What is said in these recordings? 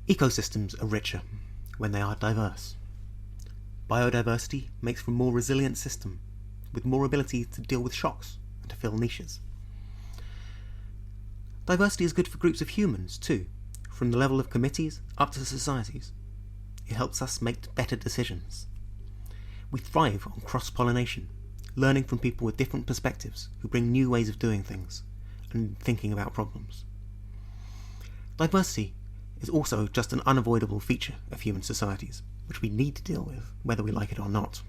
Ecosystems are richer when they are diverse. Biodiversity makes for a more resilient system, with more ability to deal with shocks and to fill niches. Diversity is good for groups of humans too, from the level of committees up to societies. It helps us make better decisions. We thrive on cross-pollination, learning from people with different perspectives who bring new ways of doing things and thinking about problems. Diversity is also just an unavoidable feature of human societies, which we need to deal with, whether we like it or not.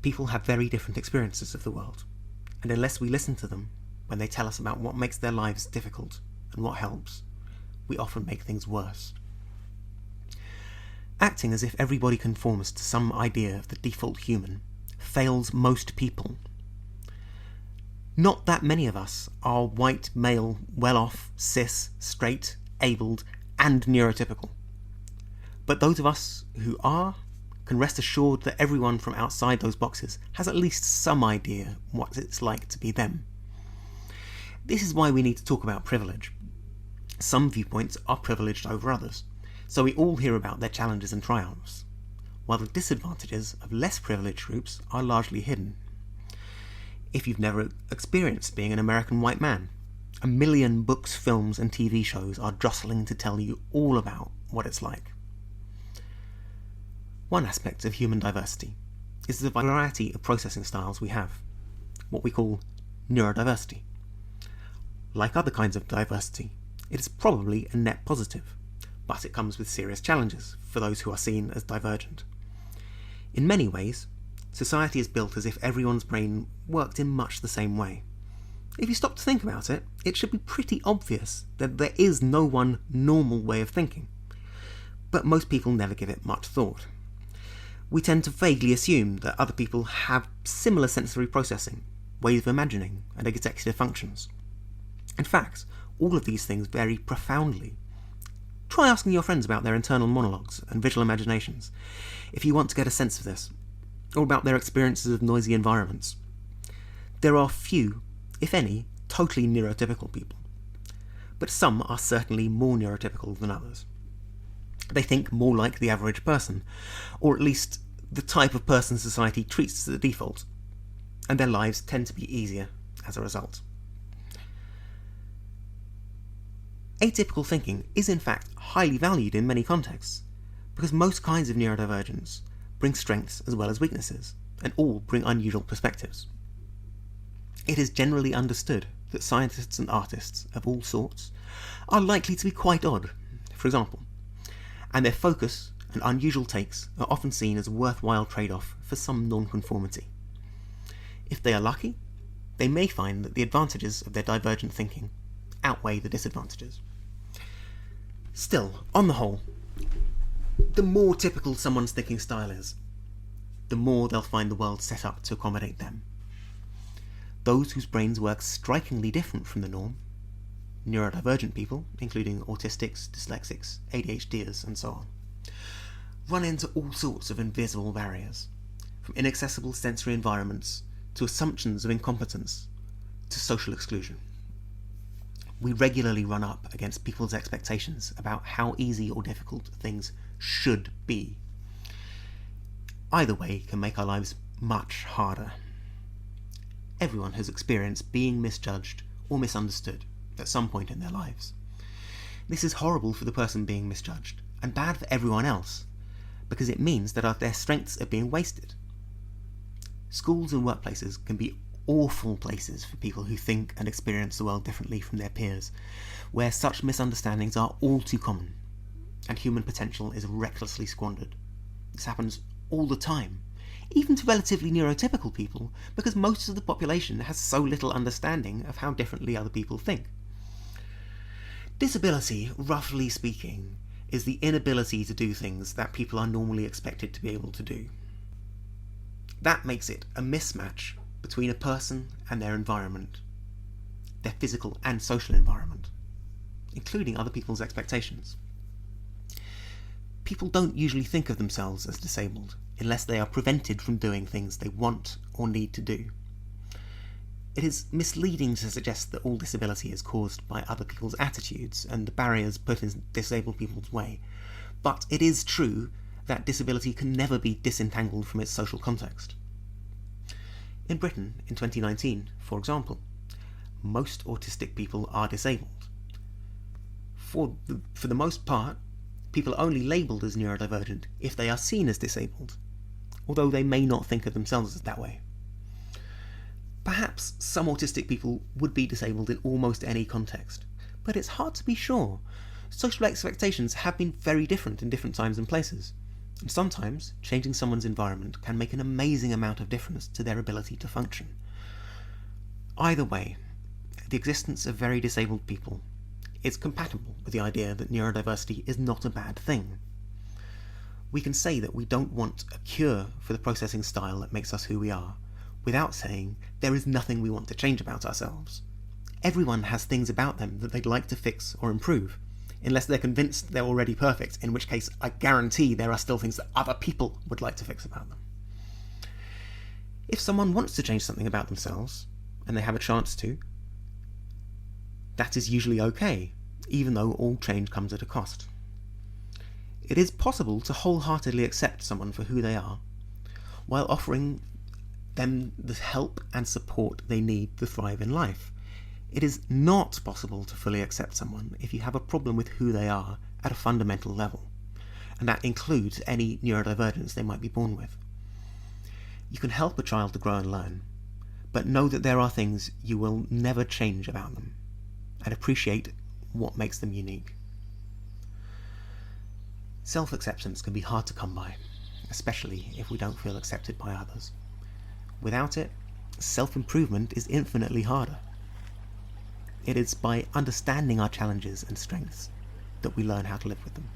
People have very different experiences of the world, and unless we listen to them when they tell us about what makes their lives difficult and what helps, we often make things worse. Acting as if everybody conforms to some idea of the default human fails most people. Not that many of us are white, male, well-off, cis, straight, abled, and neurotypical. But those of us who are can rest assured that everyone from outside those boxes has at least some idea what it's like to be them. This is why we need to talk about privilege. Some viewpoints are privileged over others, so we all hear about their challenges and triumphs, while the disadvantages of less privileged groups are largely hidden. If you've never experienced being an American white man, 1 million books, films and TV shows are jostling to tell you all about what it's like. One aspect of human diversity is the variety of processing styles we have, what we call neurodiversity. Like other kinds of diversity, it is probably a net positive, but it comes with serious challenges for those who are seen as divergent. In many ways, society is built as if everyone's brain worked in much the same way. If you stop to think about it, it should be pretty obvious that there is no one normal way of thinking. But most people never give it much thought. We tend to vaguely assume that other people have similar sensory processing, ways of imagining, and executive functions. In fact, all of these things vary profoundly. Try asking your friends about their internal monologues and visual imaginations, if you want to get a sense of this, or about their experiences of noisy environments. There are few, if any, totally neurotypical people, but some are certainly more neurotypical than others. They think more like the average person, or at least the type of person society treats as the default, and their lives tend to be easier as a result. Atypical thinking is in fact highly valued in many contexts, because most kinds of neurodivergence bring strengths as well as weaknesses, and all bring unusual perspectives. It is generally understood that scientists and artists of all sorts are likely to be quite odd, for example, and their focus and unusual takes are often seen as a worthwhile trade-off for some non-conformity. If they are lucky, they may find that the advantages of their divergent thinking outweigh the disadvantages. Still, on the whole, the more typical someone's thinking style is, the more they'll find the world set up to accommodate them. Those whose brains work strikingly different from the norm, neurodivergent people, including autistics, dyslexics, ADHDers, and so on, run into all sorts of invisible barriers, from inaccessible sensory environments to assumptions of incompetence to social exclusion. We regularly run up against people's expectations about how easy or difficult things should be. Either way can make our lives much harder. Everyone has experienced being misjudged or misunderstood at some point in their lives. This is horrible for the person being misjudged, and bad for everyone else, because it means that their strengths are being wasted. Schools and workplaces can be awful places for people who think and experience the world differently from their peers, where such misunderstandings are all too common, and human potential is recklessly squandered. This happens all the time, even to relatively neurotypical people, because most of the population has so little understanding of how differently other people think. Disability, roughly speaking, is the inability to do things that people are normally expected to be able to do. That makes it a mismatch between a person and their environment, their physical and social environment, including other people's expectations. People don't usually think of themselves as disabled unless they are prevented from doing things they want or need to do. It is misleading to suggest that all disability is caused by other people's attitudes and the barriers put in disabled people's way, but it is true that disability can never be disentangled from its social context. In Britain, in 2019, for example, most autistic people are disabled. For the most part, people are only labelled as neurodivergent if they are seen as disabled, although they may not think of themselves as that way. Perhaps some autistic people would be disabled in almost any context, but it's hard to be sure. Social expectations have been very different in different times and places, and sometimes changing someone's environment can make an amazing amount of difference to their ability to function. Either way, the existence of very disabled people is compatible with the idea that neurodiversity is not a bad thing. We can say that we don't want a cure for the processing style that makes us who we are, without saying there is nothing we want to change about ourselves. Everyone has things about them that they'd like to fix or improve, unless they're convinced they're already perfect, in which case I guarantee there are still things that other people would like to fix about them. If someone wants to change something about themselves, and they have a chance to, that is usually okay, even though all change comes at a cost. It is possible to wholeheartedly accept someone for who they are, while offering them the help and support they need to thrive in life. It is not possible to fully accept someone if you have a problem with who they are at a fundamental level, and that includes any neurodivergence they might be born with. You can help a child to grow and learn, but know that there are things you will never change about them, and appreciate what makes them unique. Self-acceptance can be hard to come by, especially if we don't feel accepted by others. Without it, self-improvement is infinitely harder. It is by understanding our challenges and strengths that we learn how to live with them.